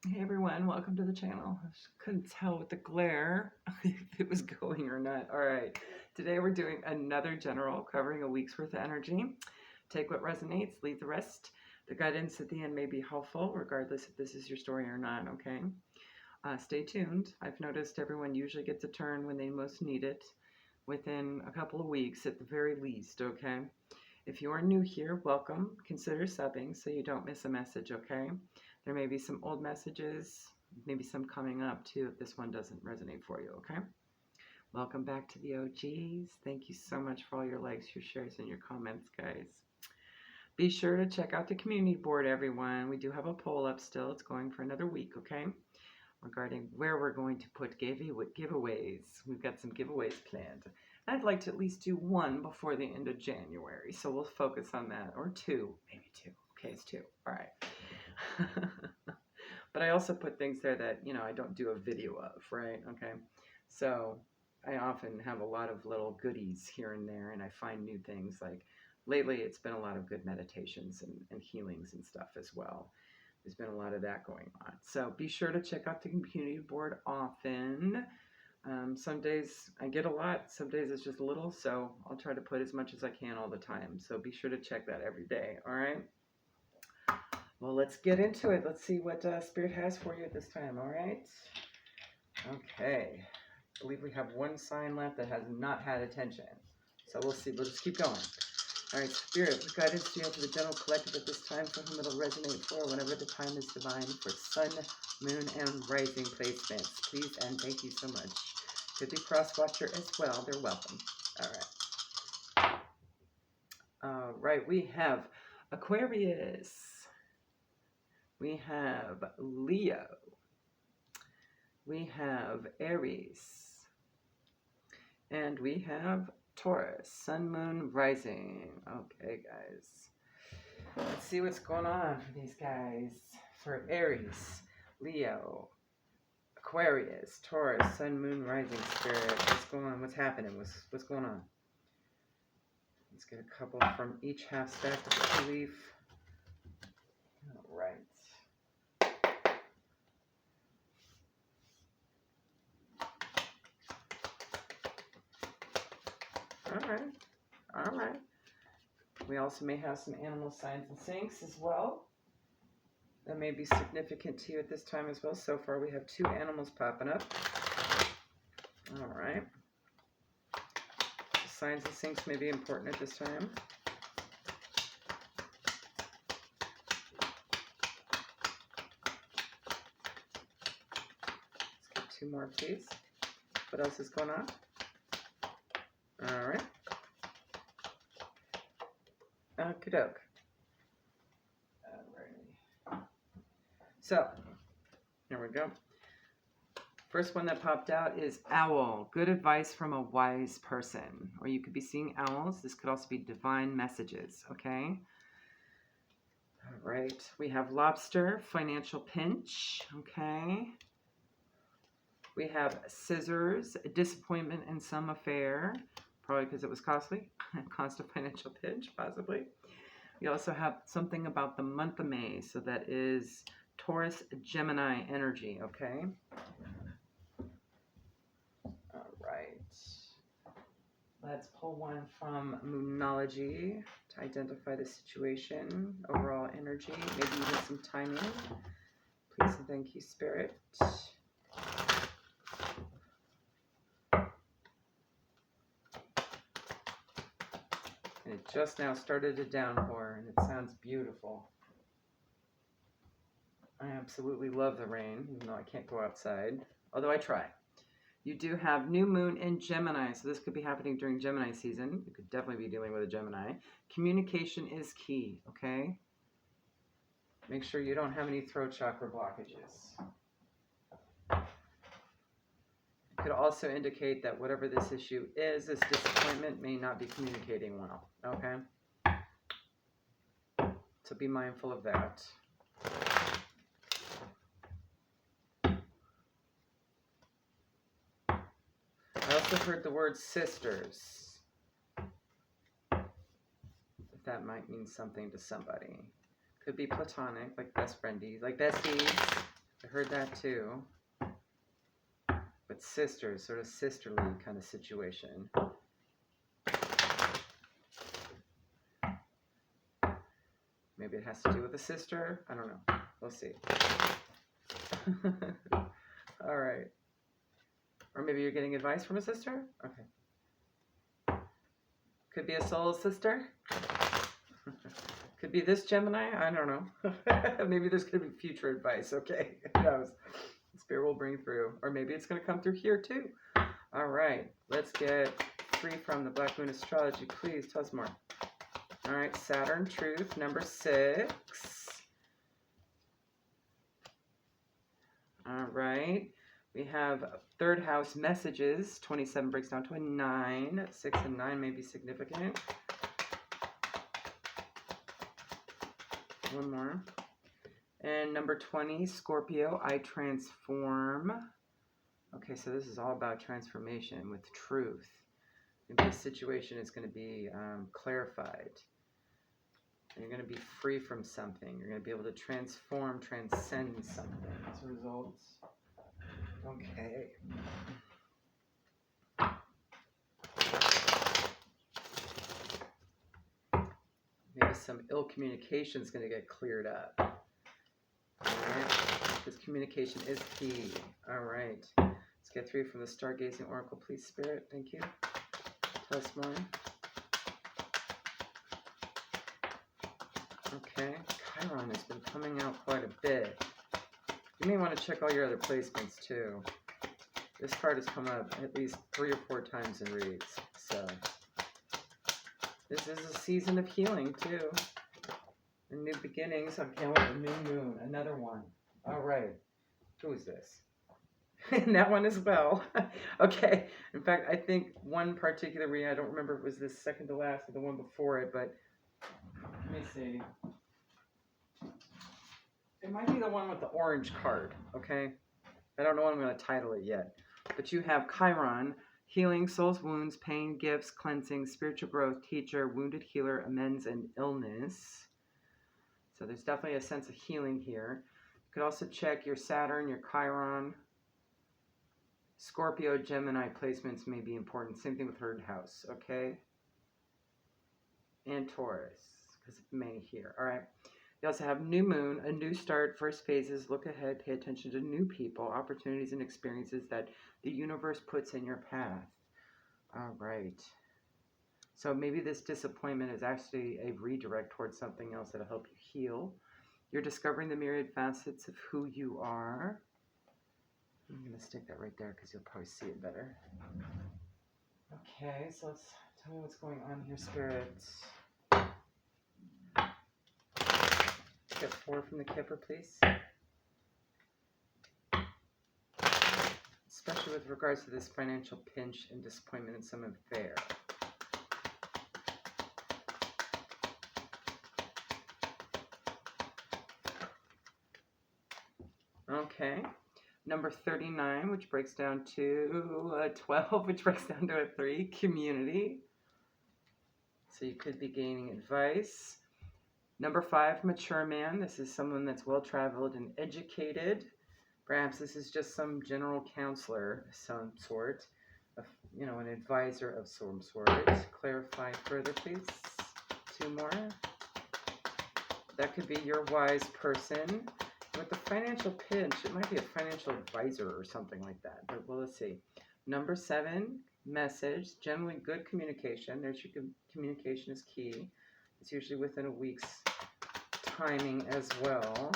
Hey everyone, welcome to the channel. I just couldn't tell with the glare if it was going or not. All right, today we're doing another general covering a week's worth of energy. Take what resonates, leave the rest. The guidance at the end may be helpful, regardless if this is your story or not, okay? Stay tuned. I've noticed everyone usually gets a turn when they most need it, within a couple of weeks at the very least, okay? If you are new here, welcome. Consider subbing so you don't miss a message, okay? There may be some old messages, maybe some coming up too if this one doesn't resonate for you, okay? Welcome back to the OGs. Thank you so much for all your likes, your shares, and your comments, guys. Be sure to check out the community board, everyone. We do have a poll up still. It's going for another week, okay? Regarding where we're going to put giveaways. We've got some giveaways planned. I'd like to at least do one before the end of January, so we'll focus on that, or two, maybe two. Okay, it's two. All right. But I also put things there that, I don't do a video of, right? Okay. So I often have a lot of little goodies here and there, and I find new things. Like lately, it's been a lot of good meditations and healings and stuff as well. There's been a lot of that going on. So be sure to check out the community board often. Some days I get a lot, some days it's just a little, so I'll try to put as much as I can all the time. So be sure to check that every day, all right? Well, let's get into it. Let's see what Spirit has for you at this time, all right? Okay. I believe we have one sign left that has not had attention. So we'll see. We'll just keep going. All right, Spirit, what guidance do you have for the general collective at this time, for whom it'll resonate for whenever the time is divine, for sun, moon, and rising placements? Please and thank you so much. Could be cross-watcher as well. They're welcome. All right. All right, we have Aquarius. We have Leo. We have Aries. And we have Taurus, sun, moon, rising. Okay, guys. Let's see what's going on for these guys. For Aries, Leo, Aquarius, Taurus, sun, moon, rising, Spirit. What's going on? What's happening? What's going on? Let's get a couple from each half stack of the tea leaf. All right. All right. We also may have some animal signs and sinks as well. That may be significant to you at this time as well. So far, we have two animals popping up. All right. The signs and sinks may be important at this time. Let's get two more, please. What else is going on? All right. Okey-doke. Alrighty. So, here we go. First one that popped out is owl. Good advice from a wise person. Or you could be seeing owls. This could also be divine messages, okay? All right. We have lobster, financial pinch, okay? We have scissors, disappointment in some affair. Probably because it was costly. Cost of financial pinch, possibly. We also have something about the month of May. So that is Taurus, Gemini energy, okay? All right. Let's pull one from Moonology to identify the situation, overall energy, maybe even some timing. Please and thank you, Spirit. And it just now started to downpour, and it sounds beautiful. I absolutely love the rain, even though I can't go outside, although I try. You do have new moon in Gemini, so this could be happening during Gemini season. You could definitely be dealing with a Gemini. Communication is key, okay? Make sure you don't have any throat chakra blockages. Could also indicate that whatever this issue is, this disappointment may not be communicating well, okay? So be mindful of that. I also heard the word sisters. If that might mean something to somebody. Could be platonic, like best friendies, like besties. I heard that too. But sisters, sort of sisterly kind of situation. Maybe it has to do with a sister. I don't know. We'll see. All right. Or maybe you're getting advice from a sister? Okay. Could be a soul sister. Could be this Gemini. I don't know. Maybe there's going to be future advice. Okay. Who knows? Spirit will bring through. Or maybe it's going to come through here too. All right. Let's get 3 from the Black Moon Astrology. Please tell us more. All right. Saturn Truth, number 6. All right. We have 3rd house messages. 27 breaks down to a 9. 6 and 9 may be significant. One more. And number 20, Scorpio, I transform. Okay, so this is all about transformation with truth. Maybe the situation is going to be clarified. You're going to be free from something. You're going to be able to transform, transcend something as results. Okay. Maybe some ill communication is going to get cleared up. All right. Because communication is key. All right. Let's get 3 from the Stargazing Oracle, please, Spirit. Thank you. Tell us more. Okay. Chiron has been coming out quite a bit. You may want to check all your other placements too. This card has come up at least 3 or 4 times in reads. So this is a season of healing too. And new beginnings. I'm counting a new moon. Another one. All right. Who is this? And that one as well. Okay. In fact, I think one particular reading, I don't remember if it was the second to last or the one before it, but let me see. It might be the one with the orange card, okay? I don't know what I'm going to title it yet. But you have Chiron, healing, soul's wounds, pain, gifts, cleansing, spiritual growth, teacher, wounded healer, amends, and illness. So there's definitely a sense of healing here. You could also check your Saturn, your Chiron. Scorpio, Gemini placements may be important. Same thing with 3rd house, okay? And Taurus, because of May here. All right. You also have new moon, a new start, first phases, look ahead, pay attention to new people, opportunities and experiences that the universe puts in your path. All right. So maybe this disappointment is actually a redirect towards something else that'll help you heal. You're discovering the myriad facets of who you are. I'm going to stick that right there because you'll probably see it better. Okay, so let's tell me what's going on here, spirits. Get 4 from the Kipper, please. Especially with regards to this financial pinch and disappointment in some affair. Okay. Number 39, which breaks down to a 12, which breaks down to a 3, community. So you could be gaining advice. Number 5, mature man. This is someone that's well-traveled and educated. Perhaps this is just some general counselor of some sort, you know, an advisor of some sort. Clarify further, please. 2 more. That could be your wise person. With the financial pinch, it might be a financial advisor or something like that. But well, let's see. Number 7, message. Generally good communication. There's your communication is key. It's usually within a week's timing as well.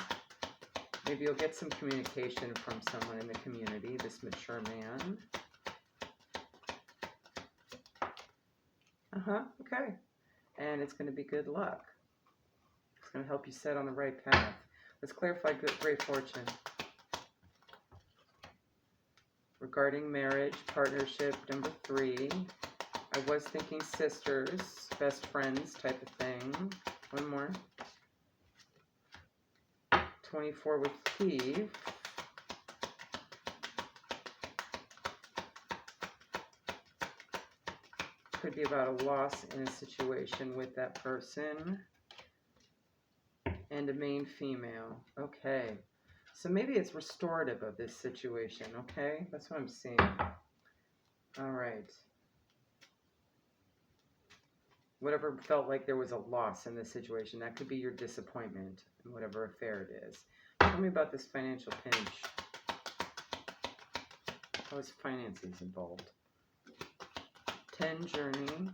Maybe you'll get some communication from someone in the community, this mature man. Okay. And it's going to be good luck. It's going to help you set on the right path. Let's clarify great fortune. Regarding marriage, partnership, number 3. I was thinking sisters, best friends type of thing. 1 more. 24 with Steve. Could be about a loss in a situation with that person. And a main female. Okay. So maybe it's restorative of this situation, okay? That's what I'm seeing. All right. Whatever felt like there was a loss in this situation, that could be your disappointment in whatever affair it is. Tell me about this financial pinch. How is finances involved? 10 journey.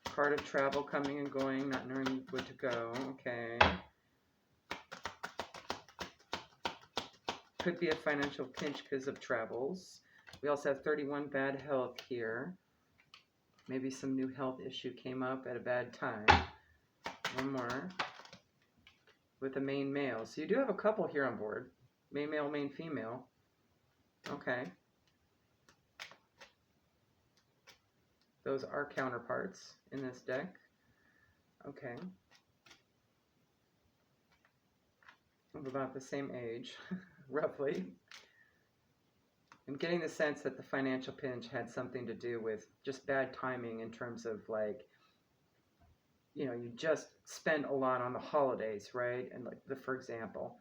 Card of travel, coming and going, not knowing where to go. Okay. Could be a financial pinch because of travels. We also have 31 bad health here. Maybe some new health issue came up at a bad time. One more. With a main male. So you do have a couple here on board. Main male, main female. Okay. Those are counterparts in this deck. Okay. Of about the same age, roughly. I'm getting the sense that the financial pinch had something to do with just bad timing in terms of like, you know, you just spend a lot on the holidays, right? And like for example,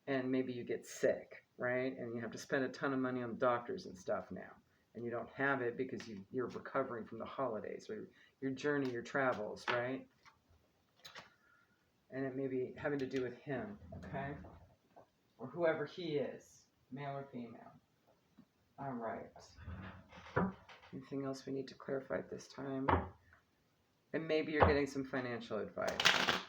and maybe you get sick, right? And you have to spend a ton of money on doctors and stuff now. And you don't have it because you're recovering from the holidays or your journey, your travels, right? And it may be having to do with him, okay? Or whoever he is, male or female. All right. Anything else we need to clarify at this time? And maybe you're getting some financial advice.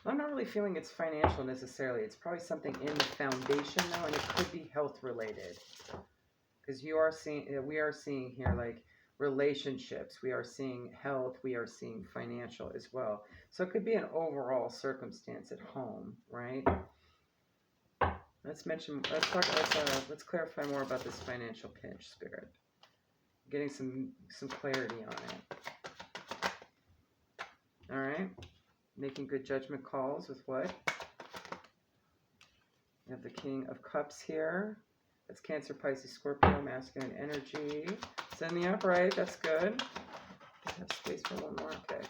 I'm not really feeling it's financial necessarily. It's probably something in the foundation though, and it could be health related. Because we are seeing here like relationships, we are seeing health, we are seeing financial as well. So it could be an overall circumstance at home, right? Let's clarify more about this financial pinch, Spirit. Getting some clarity on it. All right. Making good judgment calls with what? We have the King of Cups here. That's Cancer, Pisces, Scorpio, masculine energy. It's in the upright. That's good. I have space for one more. Okay.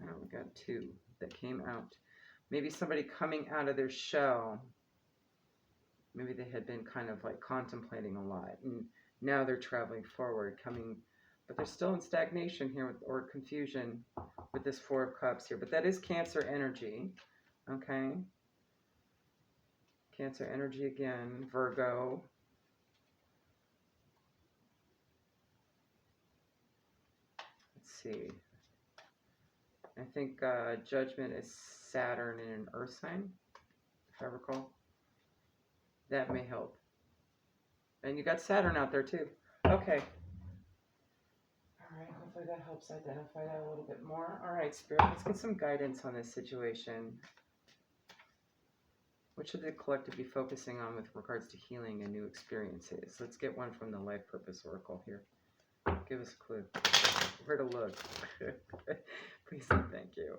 Now we got 2 that came out. Maybe somebody coming out of their shell. Maybe they had been kind of like contemplating a lot, and now they're traveling forward, but they're still in stagnation here or confusion with this 4 of Cups here. But that is Cancer energy, okay? Cancer energy again, Virgo. Let's see. I think Judgment is Saturn in an Earth sign, if I recall. That may help. And you got Saturn out there too. Okay. All right, hopefully that helps identify that a little bit more. All right, Spirit, let's get some guidance on this situation. What should the collective be focusing on with regards to healing and new experiences? Let's get one from the Life Purpose Oracle here. Give us a clue. Where to look. Please and thank you.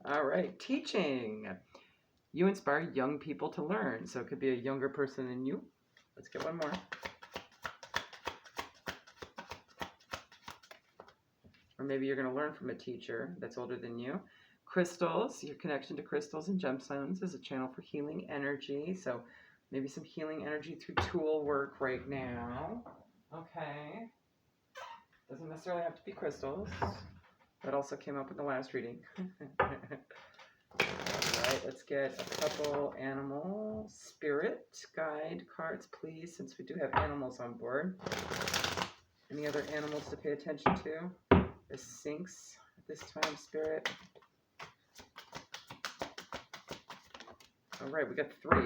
All right, teaching. You inspire young people to learn. So it could be a younger person than you. Let's get one more. Or maybe you're going to learn from a teacher that's older than you. Crystals, your connection to crystals and gemstones is a channel for healing energy. So maybe some healing energy through tool work right now. Okay. Doesn't necessarily have to be crystals. That also came up in the last reading. Alright, let's get a couple animal spirit guide cards, please, since we do have animals on board. Any other animals to pay attention to? The Sphinx at this time, Spirit. Alright, we got 3.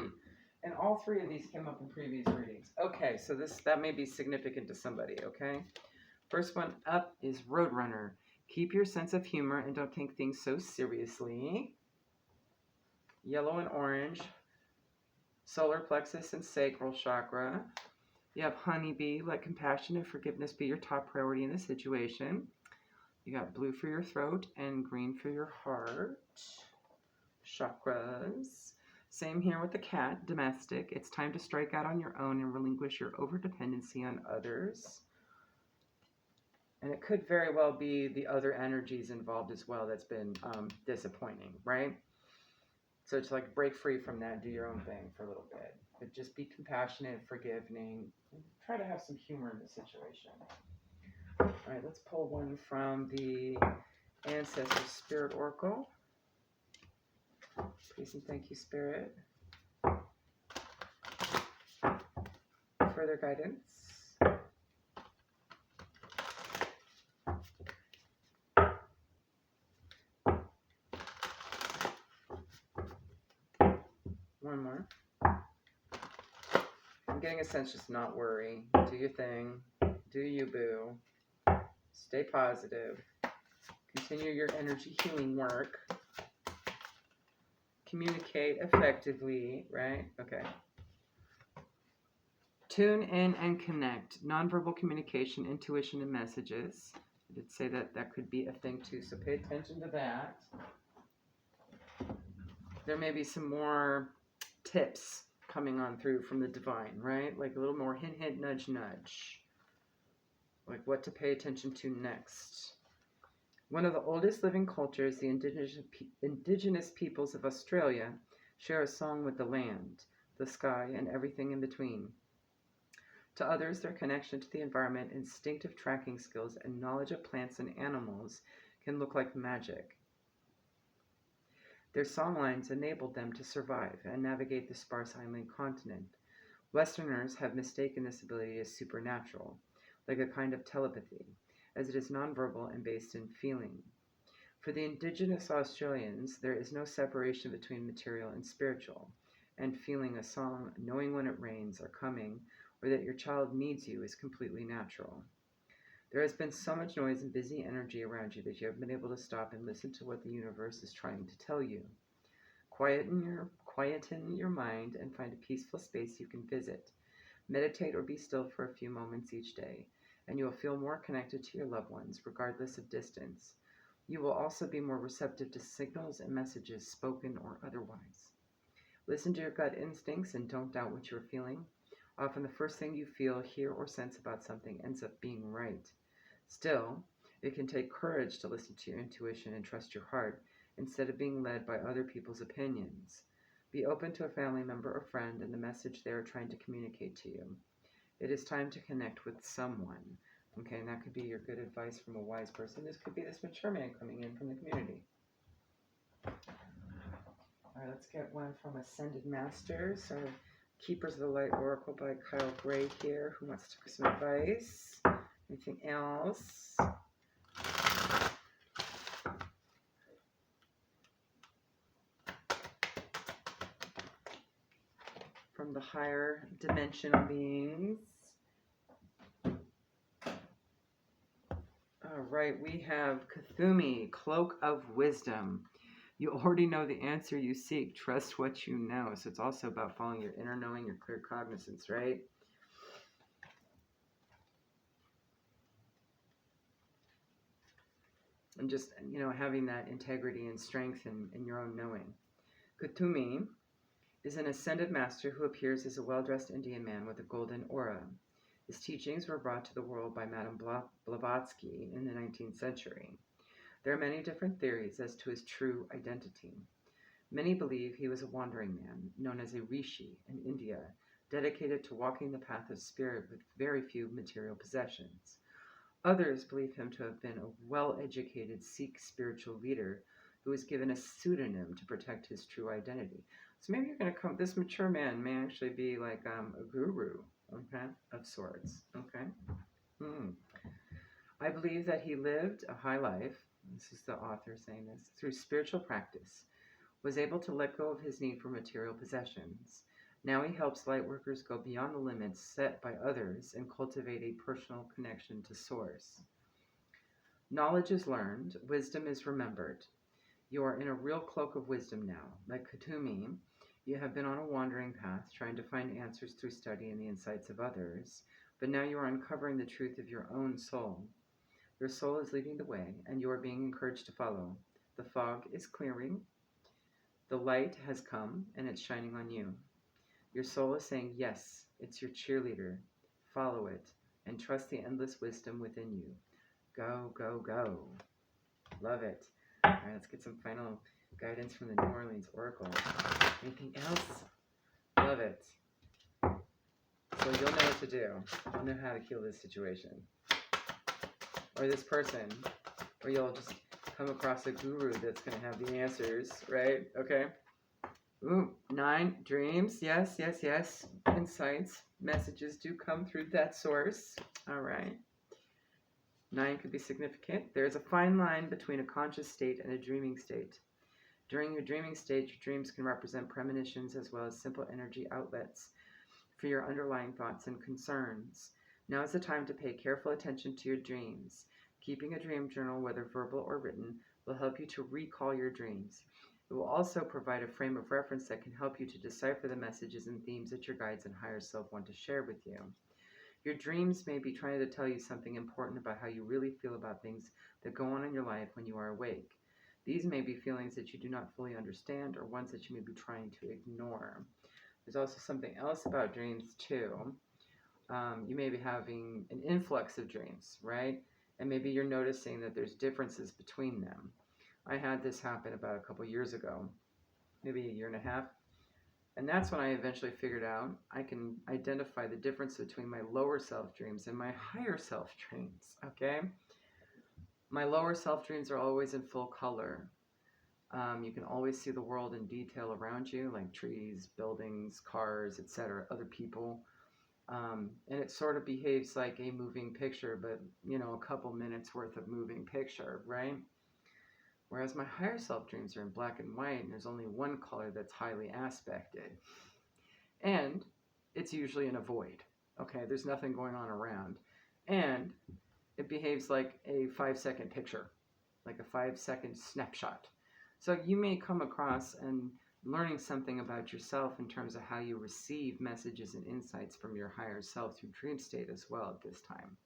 And all 3 of these came up in previous readings. Okay, so that may be significant to somebody, okay? First one up is Roadrunner. Keep your sense of humor and don't take things so seriously. Yellow and orange. Solar plexus and sacral chakra. You have Honeybee. Let compassion and forgiveness be your top priority in this situation. You got blue for your throat and green for your heart. Chakras. Same here with the cat, domestic. It's time to strike out on your own and relinquish your overdependency on others. And it could very well be the other energies involved as well that's been disappointing, right? So it's like break free from that, do your own thing for a little bit. But just be compassionate, forgiving, and try to have some humor in the situation. All right, let's pull one from the Ancestor Spirit Oracle. Please and thank you, Spirit. Further guidance. One more. I'm getting a sense, just not worry. Do your thing. Do you, boo. Stay positive. Continue your energy healing work. Communicate effectively, right? Okay. Tune in and connect. Nonverbal communication, intuition, and messages. I did say that that could be a thing too, so pay attention to that. There may be some more tips coming on through from the divine, right? Like a little more hint, hint, nudge, nudge. Like what to pay attention to next. One of the oldest living cultures, the indigenous peoples of Australia, share a song with the land, the sky, and everything in between. To others, their connection to the environment, instinctive tracking skills, and knowledge of plants and animals can look like magic. Their songlines enabled them to survive and navigate the sparse island continent. Westerners have mistaken this ability as supernatural, like a kind of telepathy, as it is nonverbal and based in feeling. For the indigenous Australians, there is no separation between material and spiritual, and feeling a song, knowing when it rains or coming, or that your child needs you is completely natural. There has been so much noise and busy energy around you that you have been able to stop and listen to what the universe is trying to tell you. Quieten your mind and find a peaceful space you can visit. Meditate or be still for a few moments each day, and you will feel more connected to your loved ones, regardless of distance. You will also be more receptive to signals and messages, spoken or otherwise. Listen to your gut instincts and don't doubt what you're feeling. Often the first thing you feel, hear, or sense about something ends up being right. Still, it can take courage to listen to your intuition and trust your heart instead of being led by other people's opinions. Be open to a family member or friend and the message they are trying to communicate to you. It is time to connect with someone. Okay, and that could be your good advice from a wise person. This could be this mature man coming in from the community. All right, let's get one from Ascended Masters. So, Keepers of the Light Oracle by Kyle Gray here. Who wants to give some advice? Anything else? From the higher dimensional beings. All right, we have Kuthumi, Cloak of Wisdom. You already know the answer you seek. Trust what you know. So it's also about following your inner knowing, your clear cognizance, right? And just, having that integrity and strength in your own knowing. Kuthumi is an ascended master who appears as a well-dressed Indian man with a golden aura. His teachings were brought to the world by Madame Blavatsky in the 19th century. There are many different theories as to his true identity. Many believe he was a wandering man, known as a rishi in India, dedicated to walking the path of spirit with very few material possessions. Others believe him to have been a well-educated Sikh spiritual leader who was given a pseudonym to protect his true identity. So maybe you're going to come, this mature man may actually be like a guru, okay, of sorts, okay? I believe that he lived a high life, this is the author saying this, through spiritual practice, was able to let go of his need for material possessions. Now he helps light workers go beyond the limits set by others and cultivate a personal connection to Source. Knowledge is learned, wisdom is remembered. You are in a real cloak of wisdom now. Like Kuthumi, you have been on a wandering path, trying to find answers through study and the insights of others, but now you are uncovering the truth of your own soul. Your soul is leading the way, and you are being encouraged to follow. The fog is clearing. The light has come, and it's shining on you. Your soul is saying, yes, it's your cheerleader. Follow it, and trust the endless wisdom within you. Go, go, go. Love it. All right, let's get some final Guidance from the New Orleans Oracle. Anything else? Love it. So you'll know what to do. You'll know how to heal this situation. Or this person. Or you'll just come across a guru that's going to have the answers, right? Okay. Ooh, 9, dreams. Yes, yes, yes. Insights. Messages do come through that source. All right. 9 could be significant. There's a fine line between a conscious state and a dreaming state. During your dreaming state, your dreams can represent premonitions as well as simple energy outlets for your underlying thoughts and concerns. Now is the time to pay careful attention to your dreams. Keeping a dream journal, whether verbal or written, will help you to recall your dreams. It will also provide a frame of reference that can help you to decipher the messages and themes that your guides and higher self want to share with you. Your dreams may be trying to tell you something important about how you really feel about things that go on in your life when you are awake. These may be feelings that you do not fully understand or ones that you may be trying to ignore. There's also something else about dreams too. You may be having an influx of dreams, right? And maybe you're noticing that there's differences between them. I had this happen about a couple years ago, maybe a year and a half. And that's when I eventually figured out I can identify the difference between my lower self dreams and my higher self dreams, okay? My lower self dreams are always in full color. You can always see the world in detail around you, like trees, buildings, cars, etc., other people. And it sort of behaves like a moving picture, but, a couple minutes worth of moving picture, right? Whereas my higher self dreams are in black and white, and there's only one color that's highly aspected. And it's usually in a void. Okay, there's nothing going on around. And it behaves like a 5-second picture, like a 5-second snapshot. So you may come across and learning something about yourself in terms of how you receive messages and insights from your higher self through dream state as well at this time.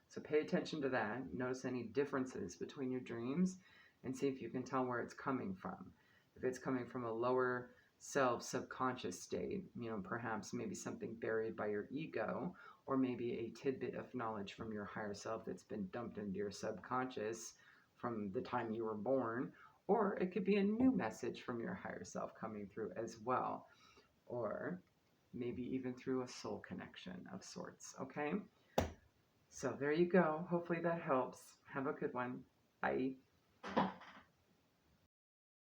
So pay attention to that. Notice any differences between your dreams and see if you can tell where it's coming from. If it's coming from a lower self subconscious state, perhaps maybe something buried by your ego, or maybe a tidbit of knowledge from your higher self that's been dumped into your subconscious from the time you were born, or it could be a new message from your higher self coming through as well, or maybe even through a soul connection of sorts, okay? So there you go. Hopefully that helps. Have a good one. Bye.